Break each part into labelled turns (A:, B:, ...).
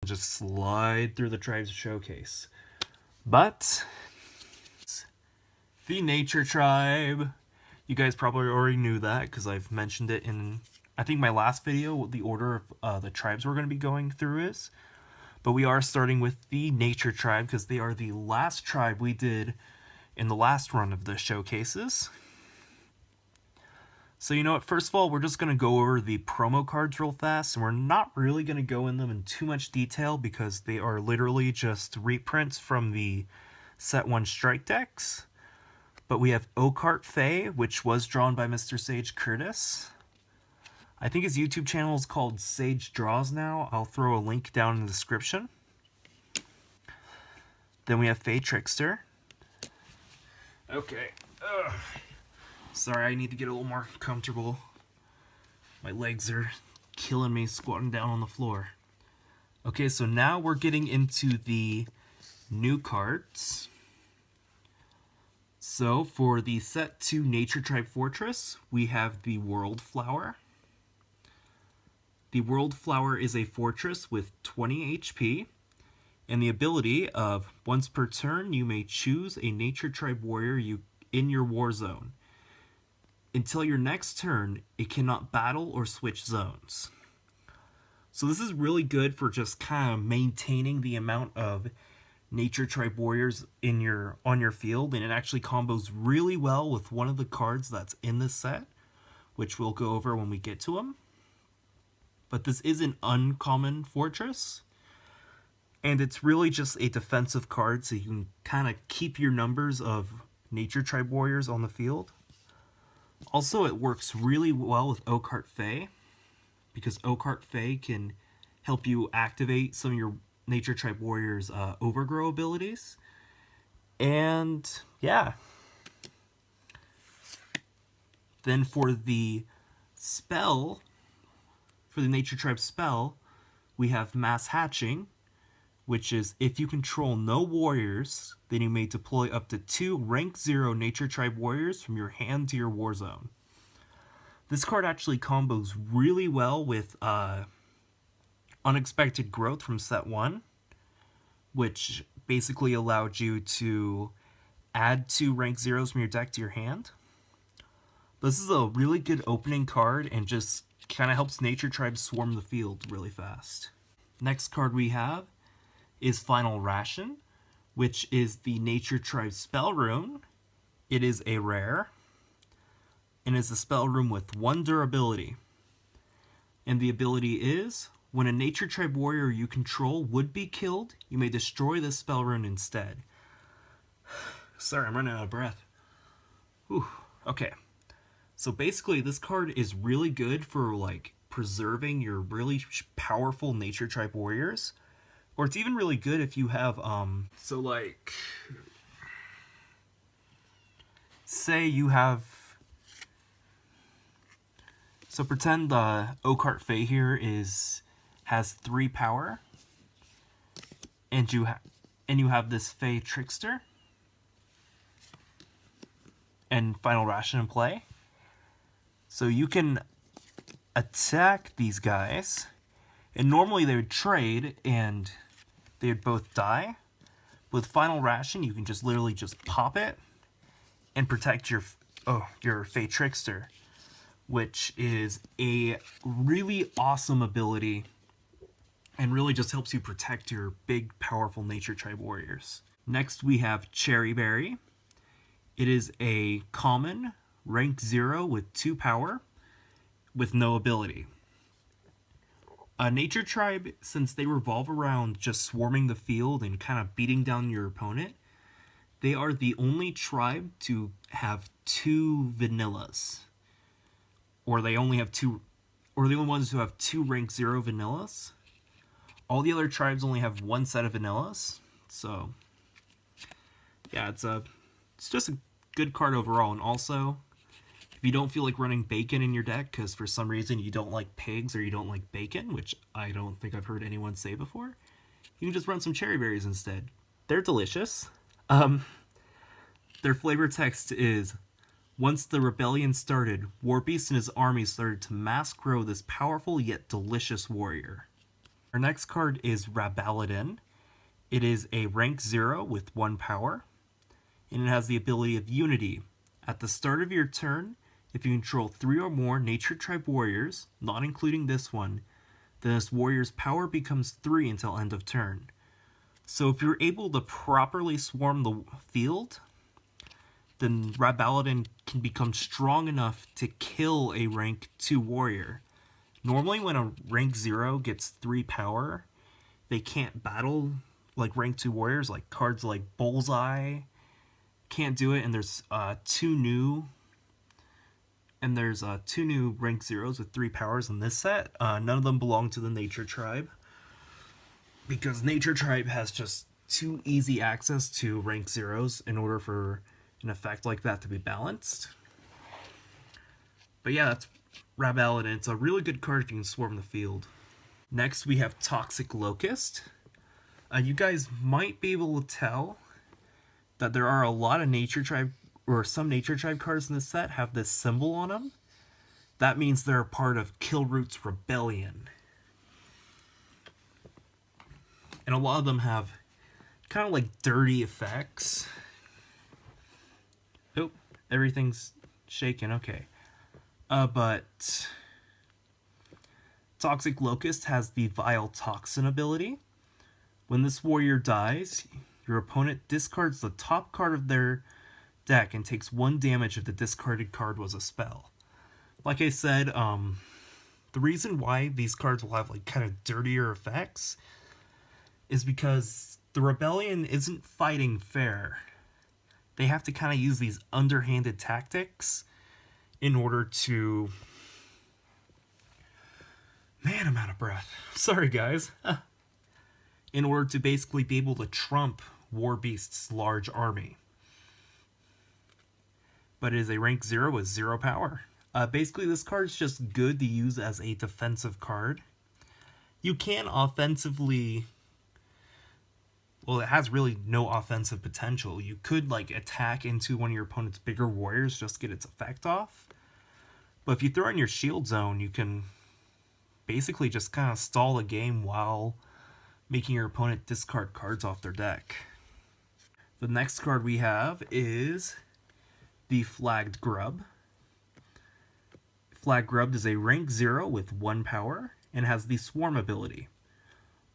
A: just slide through the Tribes Showcase. But the Nature Tribe, you guys probably already knew that because I've mentioned it in, I think, my last video, what the order of the tribes we're going to be going through is. But we are starting with the Nature Tribe because they are the last tribe we did in the last run of the showcases. So you know what, first of all, we're just going to go over the promo cards real fast, and we're not really going to go in them in too much detail because they are literally just reprints from the Set 1 Strike decks. But we have Oakheart Fae, which was drawn by Mr. Sage Curtis. I think his YouTube channel is called Sage Draws now. I'll throw a link down in the description. Then we have Fae Trickster. Okay. Ugh. Sorry, I need to get a little more comfortable. My legs are killing me squatting down on the floor. Okay, so now we're getting into the new cards. So for the Set 2 Nature Tribe Fortress, we have the World Flower. The World Flower is a fortress with 20 HP, and the ability of once per turn you may choose a Nature Tribe warrior in your war zone. Until your next turn, it cannot battle or switch zones. So this is really good for just kind of maintaining the amount of Nature Tribe warriors on your field, and it actually combos really well with one of the cards that's in this set, which we'll go over when we get to them. But this is an uncommon fortress, and it's really just a defensive card, so you can kind of keep your numbers of Nature Tribe warriors on the field. Also, it works really well with Oakheart Fae, because Oakheart Fae can help you activate some of your Nature Tribe Warriors' Overgrow abilities. And, yeah. Then for the spell, for the Nature Tribe spell, we have Mass Hatching, which is if you control no warriors, then you may deploy up to 2 rank 0 Nature Tribe warriors from your hand to your war zone. This card actually combos really well with Unexpected Growth from Set 1, which basically allowed you to add 2 rank 0s from your deck to your hand. This is a really good opening card and just kind of helps Nature Tribe swarm the field really fast. Next card we have is Final Ration, which is the Nature Tribe Spell Rune. It is a rare, and is a spell rune with 1 durability. And the ability is, when a Nature Tribe warrior you control would be killed, you may destroy this spell rune instead. Sorry, I'm running out of breath. Whew. Okay. So basically, this card is really good for like preserving your really powerful Nature Tribe warriors. Or it's even really good if you have, so like, say you have, so pretend the Oakheart Fae here has 3 power, and you have this Fae Trickster, and Final Ration in play. So you can attack these guys, and normally they would trade, and they would both die. With Final Ration, you can just literally just pop it and protect your Fae Trickster, which is a really awesome ability and really just helps you protect your big, powerful Nature Tribe warriors. Next, we have Cherry Berry. It is a common, rank 0 with 2 power, with no ability. Nature Tribe, since they revolve around just swarming the field and kind of beating down your opponent, they are the only tribe to have 2 vanillas. Or they only have 2, or the only ones who have 2 rank 0 vanillas. All the other tribes only have 1 set of vanillas. So, yeah, it's just a good card overall. And also, if you don't feel like running bacon in your deck because for some reason you don't like pigs or you don't like bacon, which I don't think I've heard anyone say before, you can just run some cherry berries instead. They're delicious. Their flavor text is, once the rebellion started, Warbeast and his army started to mass grow this powerful yet delicious warrior. Our next card is Rabaladin. It is a rank 0 with 1 power, and it has the ability of Unity. At the start of your turn, if you control 3 or more Nature Tribe warriors, not including this one, then this warrior's power becomes 3 until end of turn. So if you're able to properly swarm the field, then Rabaladin can become strong enough to kill a rank 2 warrior. Normally when a rank 0 gets 3 power, they can't battle like rank 2 warriors, like cards like Bullseye can't do it, and there's two new rank 0s with 3 powers in this set. None of them belong to the Nature Tribe, because Nature Tribe has just too easy access to rank 0s in order for an effect like that to be balanced. But yeah, that's Rabaladin. It's a really good card if you can swarm the field. Next we have Toxic Locust. You guys might be able to tell that there are a lot of Nature Tribe, or some Nature Tribe cards in this set have this symbol on them. That means they're a part of Kilroot's Rebellion. And a lot of them have kind of like dirty effects. Oh, everything's shaking, okay. But Toxic Locust has the Vile Toxin ability. When this warrior dies, your opponent discards the top card of their deck and takes 1 damage if the discarded card was a spell. Like I said, the reason why these cards will have like kind of dirtier effects is because the Rebellion isn't fighting fair. They have to kind of use these underhanded tactics in order to... Man, I'm out of breath. Sorry, guys. In order to basically be able to trump Warbeast's large army. But it is a rank 0 with 0 power. Basically, this card is just good to use as a defensive card. You can offensively... Well, it has really no offensive potential. You could like attack into one of your opponent's bigger warriors just to get its effect off. But if you throw in your shield zone, you can basically just kind of stall the game while making your opponent discard cards off their deck. The next card we have is the Flagged Grub. Flagged Grub is a rank 0 with 1 power and has the Swarm ability.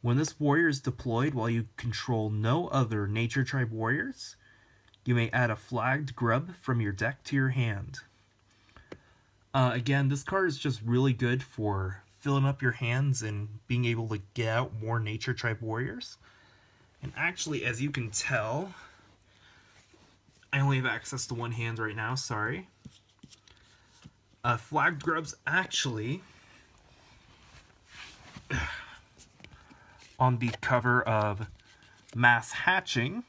A: When this warrior is deployed while you control no other Nature Tribe warriors, you may add a Flagged Grub from your deck to your hand. Again, this card is just really good for filling up your hands and being able to get out more Nature Tribe warriors. And actually, as you can tell, I only have access to one hand right now, sorry. Flagged Grub's actually on the cover of Mass Hatching.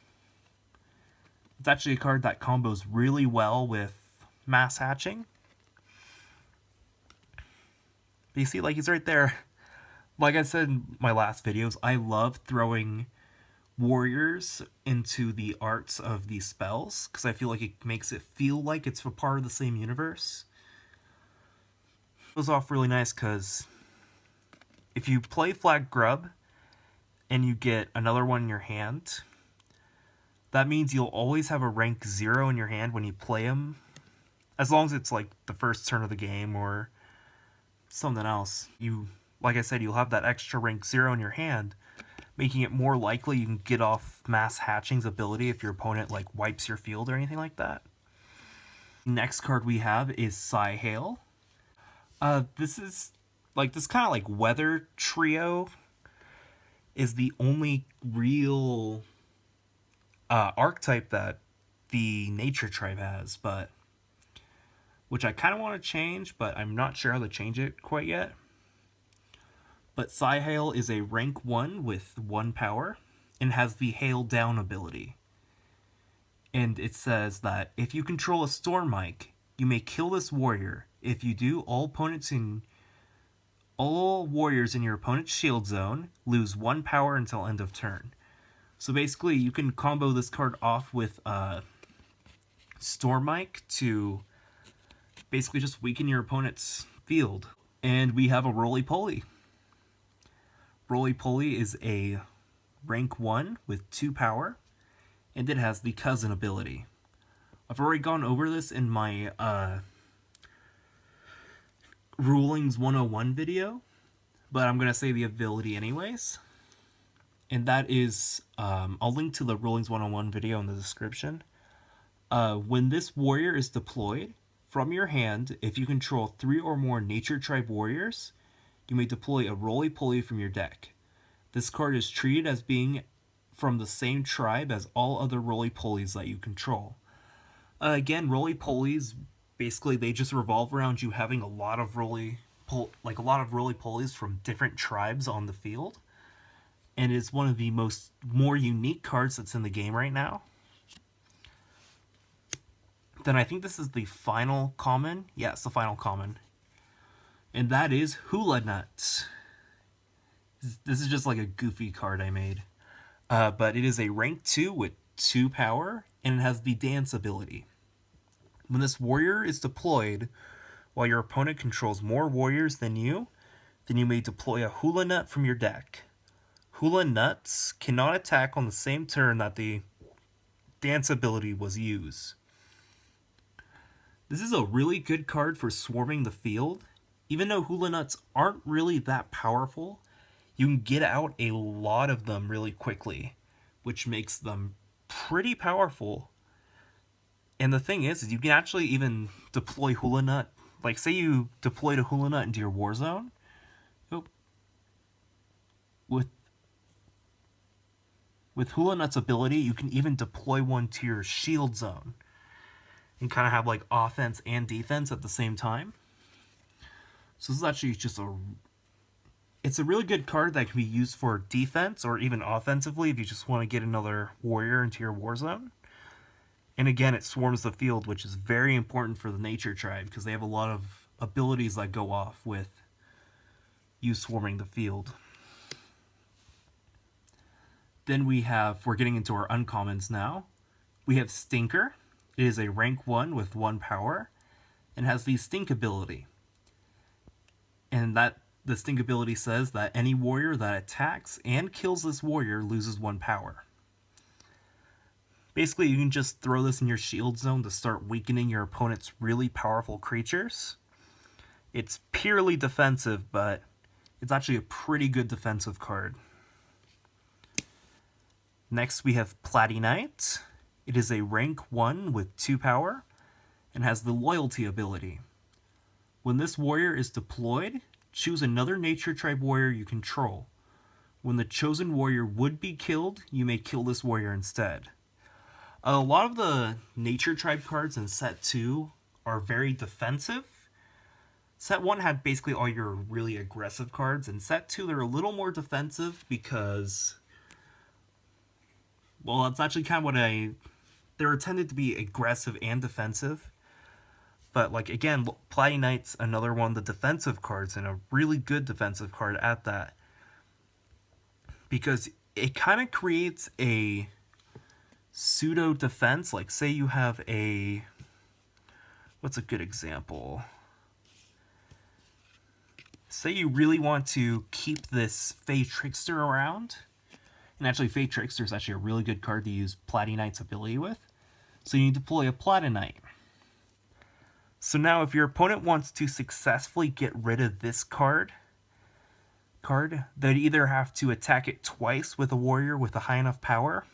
A: It's actually a card that combos really well with Mass Hatching. But you see, like, he's right there. Like I said in my last videos, I love throwing warriors into the arts of these spells, because I feel like it makes it feel like it's a part of the same universe. It goes off really nice, because if you play Flagged Grub, and you get another one in your hand, that means you'll always have a rank 0 in your hand when you play him, as long as it's like the first turn of the game or something else. Like I said, you'll have that extra rank 0 in your hand, making it more likely you can get off Mass Hatching's ability if your opponent like wipes your field or anything like that. Next card we have is Psyhail. This is like this kind of like weather trio is the only real archetype that the Nature Tribe has, but which I kind of want to change, but I'm not sure how to change it quite yet. But Psyhail is a rank 1 with 1 power and has the Hail Down ability. And it says that if you control a Stormike, you may kill this warrior. If you do, all warriors in your opponent's shield zone lose 1 power until end of turn. So basically, you can combo this card off with Stormike to basically just weaken your opponent's field. And we have a Roly-Poly. Roly Poly is a rank 1 with 2 power, and it has the cousin ability. I've already gone over this in my Rulings 101 video, but I'm going to say the ability anyways. And that is, I'll link to the Rulings 101 video in the description. When this warrior is deployed, from your hand, if you control 3 or more Nature Tribe warriors, you may deploy a Roly Poly from your deck. This card is treated as being from the same tribe as all other Roly Polies that you control. Again, Roly Polies, basically they just revolve around you having a lot of Roly Polies from different tribes on the field. And it's one of the more unique cards that's in the game right now. Then I think this is the final common. Yeah, it's the final common. And that is Hula Nuts. This is just like a goofy card I made. But it is a rank 2 with 2 power, and it has the dance ability. When this warrior is deployed, while your opponent controls more warriors than you, then you may deploy a Hula Nut from your deck. Hula Nuts cannot attack on the same turn that the dance ability was used. This is a really good card for swarming the field. Even though Hula Nuts aren't really that powerful, you can get out a lot of them really quickly, which makes them pretty powerful. And the thing is you can actually even deploy Hula Nut. Like, say you deployed a Hula Nut into your war zone. With Hula Nut's ability, you can even deploy one to your shield zone and kind of have like offense and defense at the same time. So this is actually just it's a really good card that can be used for defense or even offensively if you just want to get another warrior into your war zone. And again, it swarms the field, which is very important for the Nature Tribe because they have a lot of abilities that go off with you swarming the field. Then we're getting into our uncommons now. We have Stinker. It is a rank 1 with 1 power and has the Stink ability. And the Stink ability says that any warrior that attacks and kills this warrior loses 1 power. Basically, you can just throw this in your shield zone to start weakening your opponent's really powerful creatures. It's purely defensive, but it's actually a pretty good defensive card. Next, we have Platynite. It is a rank 1 with 2 power and has the Loyalty ability. When this warrior is deployed, choose another Nature Tribe warrior you control. When the chosen warrior would be killed, you may kill this warrior instead. A lot of the Nature Tribe cards in Set 2 are very defensive. Set 1 had basically all your really aggressive cards. In Set 2, they're a little more defensive because, well, that's actually kind of what they were tended to be aggressive and defensive. But, like, again, Platynite's another one of the defensive cards, and a really good defensive card at that. Because it kind of creates a pseudo-defense. Like, say you have what's a good example? Say you really want to keep this Fey Trickster around. And actually, Fey Trickster is actually a really good card to use Platynite's ability with. So you deploy a Platynite. So now if your opponent wants to successfully get rid of this card, they'd either have to attack it twice with a warrior with a high enough power,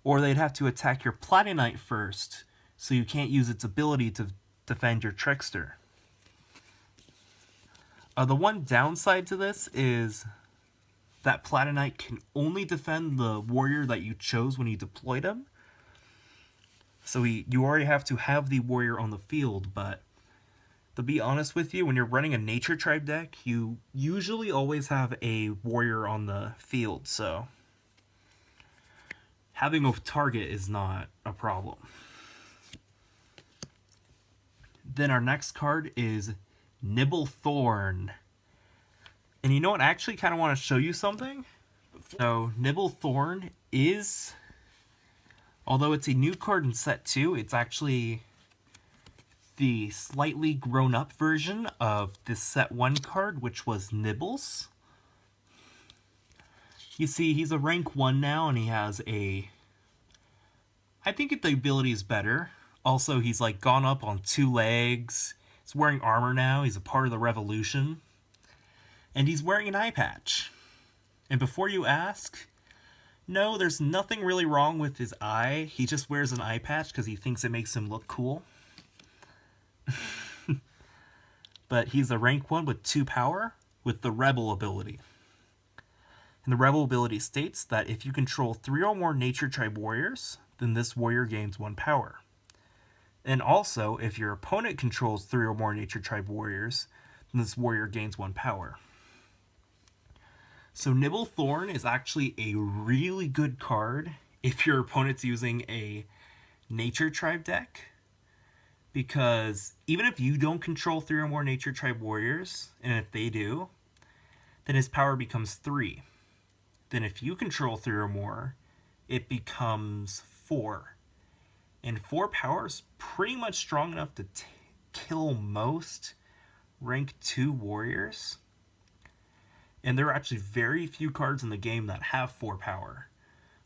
A: or they'd have to attack your Platynite first, so you can't use its ability to defend your Trickster. The one downside to this is that Platynite can only defend the warrior that you chose when you deployed him. So you already have to have the warrior on the field, but to be honest with you, when you're running a Nature Tribe deck, you usually always have a warrior on the field, so having a target is not a problem. Then our next card is Nibblethorn. And you know what? I actually kind of want to show you something. So Nibblethorn is, although it's a new card in Set 2, it's actually the slightly grown up version of this Set 1 card, which was Nibbles. You see, he's a rank 1 now, and he has a... I think the ability is better. Also, he's like gone up on 2 legs. He's wearing armor now. He's a part of the revolution. And he's wearing an eye patch. And before you ask, no, there's nothing really wrong with his eye. He just wears an eye patch because he thinks it makes him look cool. But he's a rank 1 with 2 power with the Rebel ability. And the Rebel ability states that if you control 3 or more Nature Tribe warriors, then this warrior gains 1 power. And also, if your opponent controls 3 or more Nature Tribe warriors, then this warrior gains 1 power. So Nibblethorn is actually a really good card if your opponent's using a Nature Tribe deck. Because even if you don't control 3 or more Nature Tribe warriors, and if they do, then his power becomes 3. Then if you control 3 or more, it becomes 4. And 4 power is pretty much strong enough to kill most rank 2 warriors. And there are actually very few cards in the game that have 4 power.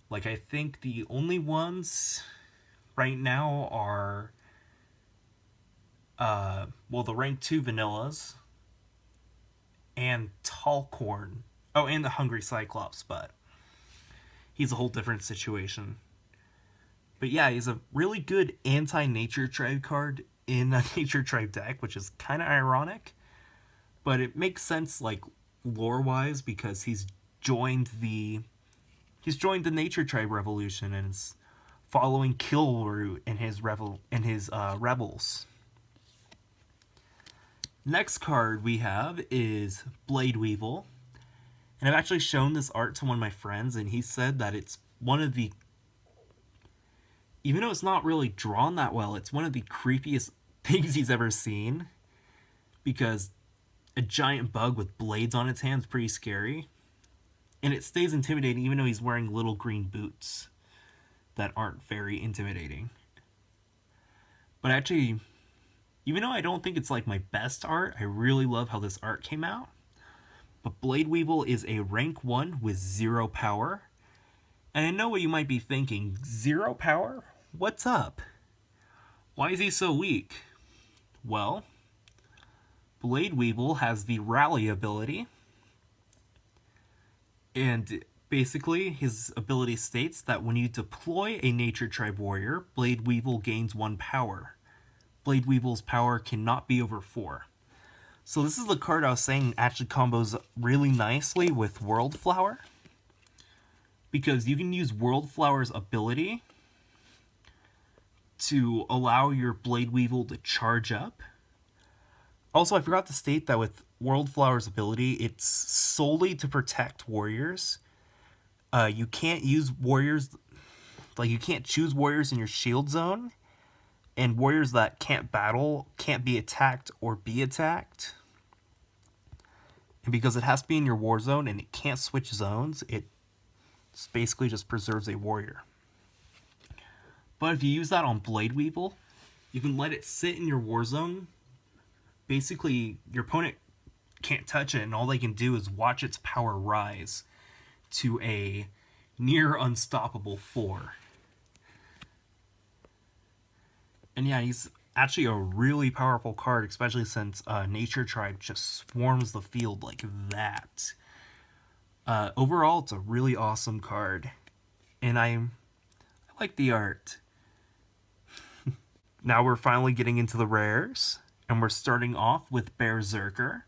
A: Like, I think the only ones right now are, the rank 2 vanillas and Talcorn. Oh, and the Hungry Cyclops, but he's a whole different situation. But yeah, he's a really good anti-Nature Tribe card in a Nature Tribe deck, which is kind of ironic. But it makes sense, like, lore-wise, because he's joined the Nature Tribe revolution and is following Killroot and his rebels. Next card we have is Blade Weevil. And I've actually shown this art to one of my friends, and he said that it's one of the... Even though it's not really drawn that well, it's one of the creepiest things he's ever seen. Because a giant bug with blades on its hands is pretty scary. And it stays intimidating even though he's wearing little green boots that aren't very intimidating. But actually, even though I don't think it's like my best art, I really love how this art came out. But Blade Weevil is a rank 1 with 0 power. And I know what you might be thinking. 0 power? What's up? Why is he so weak? Well, Blade Weevil has the Rally ability. And basically, his ability states that when you deploy a Nature Tribe warrior, Blade Weevil gains 1 power. Blade Weevil's power cannot be over 4. So this is the card I was saying actually combos really nicely with World Flower. Because you can use World Flower's ability to allow your Blade Weevil to charge up. Also, I forgot to state that with World Flower's ability, it's solely to protect warriors. You can't use warriors... Like, you can't choose warriors in your shield zone. And warriors that can't battle can't be attacked or be attacked. And because it has to be in your war zone and it can't switch zones, it basically just preserves a warrior. But if you use that on Blade Weevil, you can let it sit in your war zone. Basically, your opponent can't touch it, and all they can do is watch its power rise to a near unstoppable 4. And yeah, he's actually a really powerful card, especially since Nature Tribe just swarms the field like that. Overall, it's a really awesome card. And I like the art. Now we're finally getting into the rares. And we're starting off with Berserker.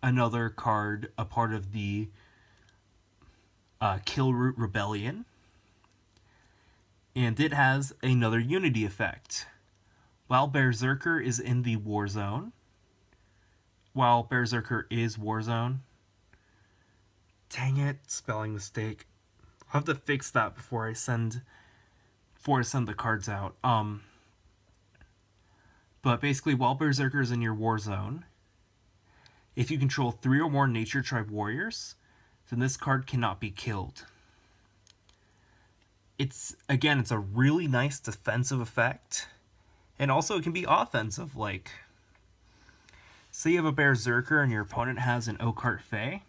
A: Another card, a part of the Killroot Rebellion. And it has another unity effect. While Berserker is in the war zone, dang it, spelling mistake. I'll have to fix that before I send the cards out. But basically, while Berserker is in your war zone, if you control 3 or more Nature Tribe warriors, then this card cannot be killed. It's a really nice defensive effect. And also it can be offensive, like, say you have a Berserker and your opponent has an Occart Fae.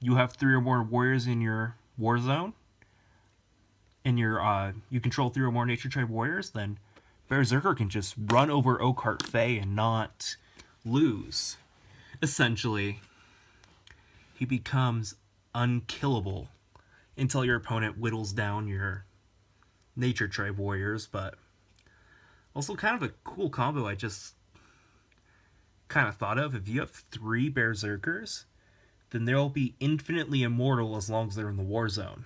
A: you have 3 or more warriors in your war zone, and you control 3 or more Nature Tribe warriors, then Berserker can just run over Oakheart Fey and not lose. Essentially, he becomes unkillable until your opponent whittles down your Nature Tribe warriors, but also kind of a cool combo I just kind of thought of. If you have 3 Berserkers, then they'll be infinitely immortal as long as they're in the war zone.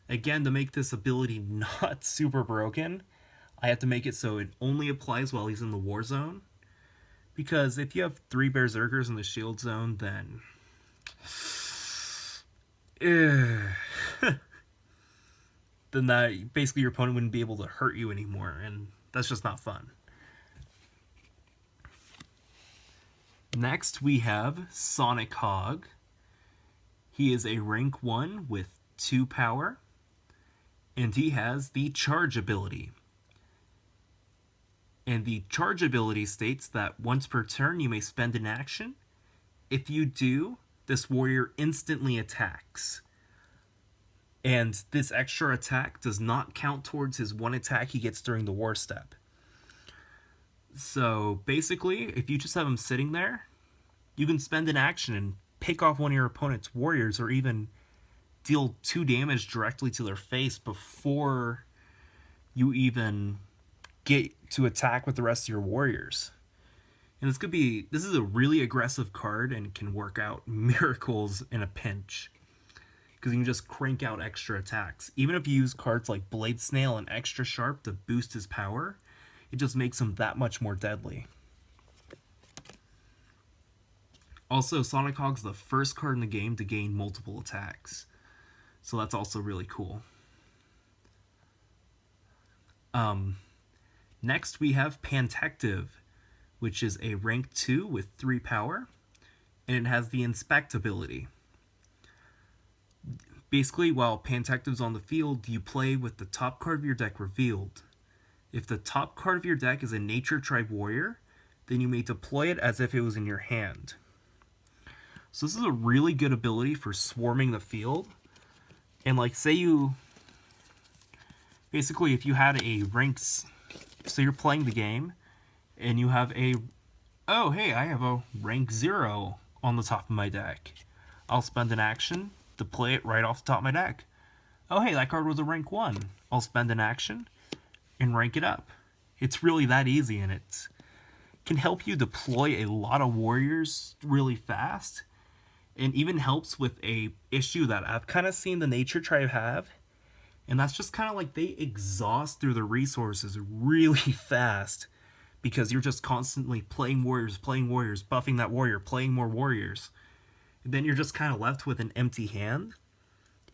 A: Again, to make this ability not super broken, I have to make it so it only applies while he's in the war zone. Because if you have 3 Berserkers in the shield zone, then then that basically your opponent wouldn't be able to hurt you anymore, and that's just not fun. Next, we have Sonic Hog. He is a rank 1 with 2 power, and he has the Charge ability. And the Charge ability states that once per turn you may spend an action. If you do, this warrior instantly attacks. And this extra attack does not count towards his 1 attack he gets during the war step. So basically, if you just have him sitting there, you can spend an action and pick off one of your opponent's warriors, or even deal 2 damage directly to their face before you even get to attack with the rest of your warriors. And this is a really aggressive card and can work out miracles in a pinch, because you can just crank out extra attacks. Even if you use cards like Blade Snail and Extra Sharp to boost his power, it just makes him that much more deadly. Also, Sonic Hog's the first card in the game to gain multiple attacks, so that's also really cool. Next we have Pantective, which is a rank 2 with 3 power, and it has the Inspect ability. Basically, while Pantective's on the field, you play with the top card of your deck revealed. If the top card of your deck is a Nature Tribe warrior, then you may deploy it as if it was in your hand. So this is a really good ability for swarming the field. And like, say you... Basically, if you had a ranks... So you're playing the game, and you have a... Oh, hey, I have a rank 0 on the top of my deck. I'll spend an action to play it right off the top of my deck. Oh, hey, that card was a rank 1. I'll spend an action and rank it up. It's really that easy, and it can help you deploy a lot of warriors really fast, and even helps with a issue that I've kind of seen the Nature Tribe have, and that's just kind of like they exhaust through the resources really fast, because you're just constantly playing warriors, buffing that warrior, playing more warriors. And then you're just kind of left with an empty hand.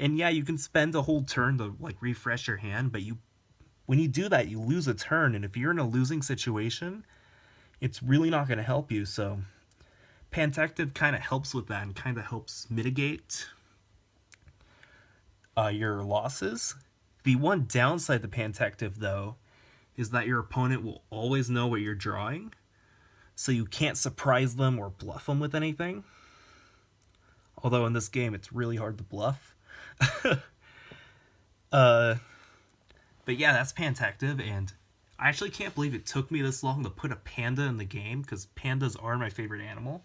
A: And yeah, you can spend a whole turn to like refresh your hand, but when you do that, you lose a turn, and if you're in a losing situation, it's really not going to help you. So Pantective kind of helps with that and kind of helps mitigate your losses. The one downside to Pantective, though, is that your opponent will always know what you're drawing, so you can't surprise them or bluff them with anything. Although in this game, it's really hard to bluff. But yeah, that's Pantective, and I actually can't believe it took me this long to put a panda in the game, because pandas are my favorite animal.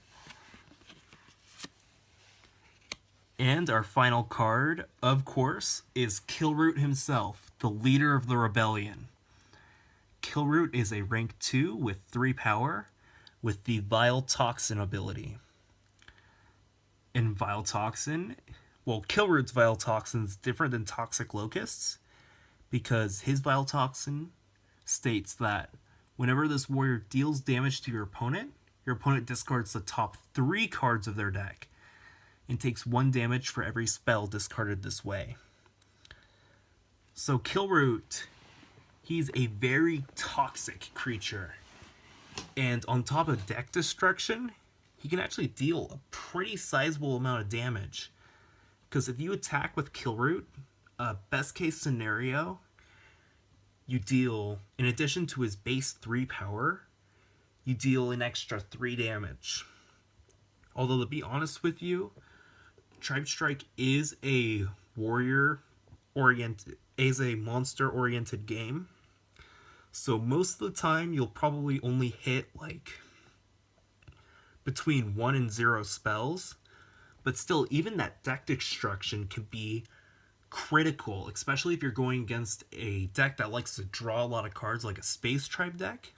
A: And our final card, of course, is Kilroot himself, the leader of the rebellion. Kilroot is a rank 2 with 3 power, with the Vile Toxin ability. In Vile Toxin, well, Kilroot's Vile Toxin is different than Toxic Locusts, because his Vile Toxin states that whenever this warrior deals damage to your opponent discards the top 3 cards of their deck, and takes 1 damage for every spell discarded this way. So Kilroot, he's a very toxic creature, and on top of deck destruction, he can actually deal a pretty sizable amount of damage. Because if you attack with Kilroot, best case scenario, you deal, in addition to his base 3 power, you deal an extra 3 damage. Although, to be honest with you, Tribe Strike is a warrior oriented, is a monster oriented game. So most of the time you'll probably only hit like between 1 and 0 spells, but still even that deck destruction can be critical, especially if you're going against a deck that likes to draw a lot of cards like a Space Tribe deck.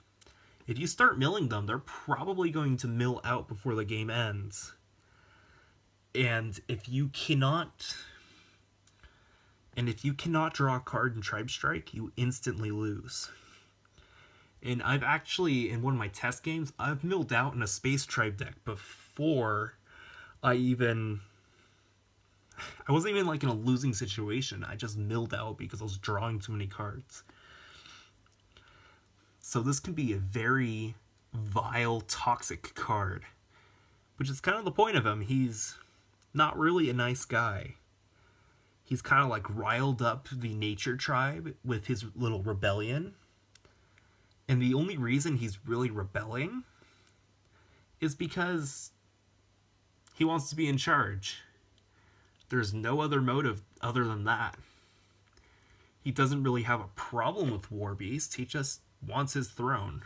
A: If you start milling them, they're probably going to mill out before the game ends. And if you cannot draw a card in Tribe Strike, you instantly lose. And I've actually, in one of my test games, I've milled out in a Space Tribe deck before I wasn't even like in a losing situation. I just milled out because I was drawing too many cards. So this can be a very vile, toxic card, which is kind of the point of him. He's not really a nice guy. He's kind of like riled up the Nature Tribe with his little rebellion. And the only reason he's really rebelling is because he wants to be in charge. There's no other motive other than that. He doesn't really have a problem with Warbeast. He just wants his throne.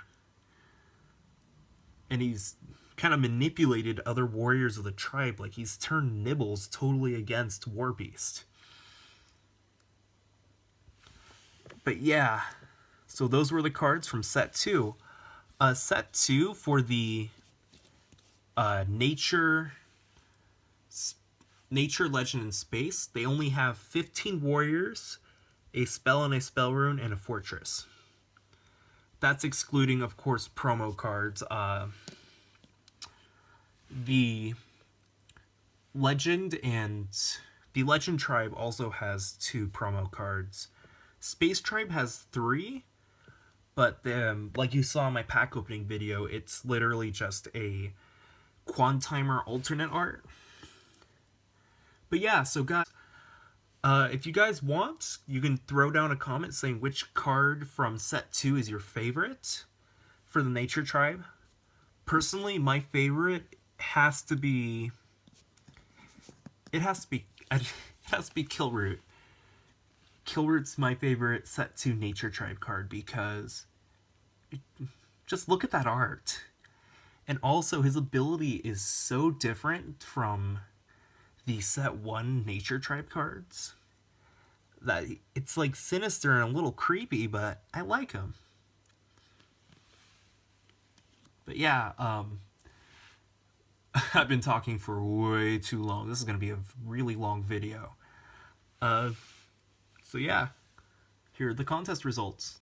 A: And he's kind of manipulated other warriors of the tribe. Like, he's turned Nibbles totally against Warbeast. But yeah, so those were the cards from set 2. Set 2 for the Nature, Legend, and Space, they only have 15 warriors, a spell and a spell rune, and a fortress. That's excluding, of course, promo cards. The Legend Tribe also has 2 promo cards. Space Tribe has 3, but like you saw in my pack opening video, it's literally just a Quantimer alternate art. But yeah, so guys, if you guys want, you can throw down a comment saying which card from set 2 is your favorite for the Nature Tribe. Personally, my favorite has to be Kilroot. Kilroot's my favorite set 2 Nature Tribe card because just look at that art. And also his ability is so different from the set 1 Nature Tribe cards that it's like sinister and a little creepy, but I like him. But yeah, I've been talking for way too long. This is going to be a really long video. So yeah, here are the contest results.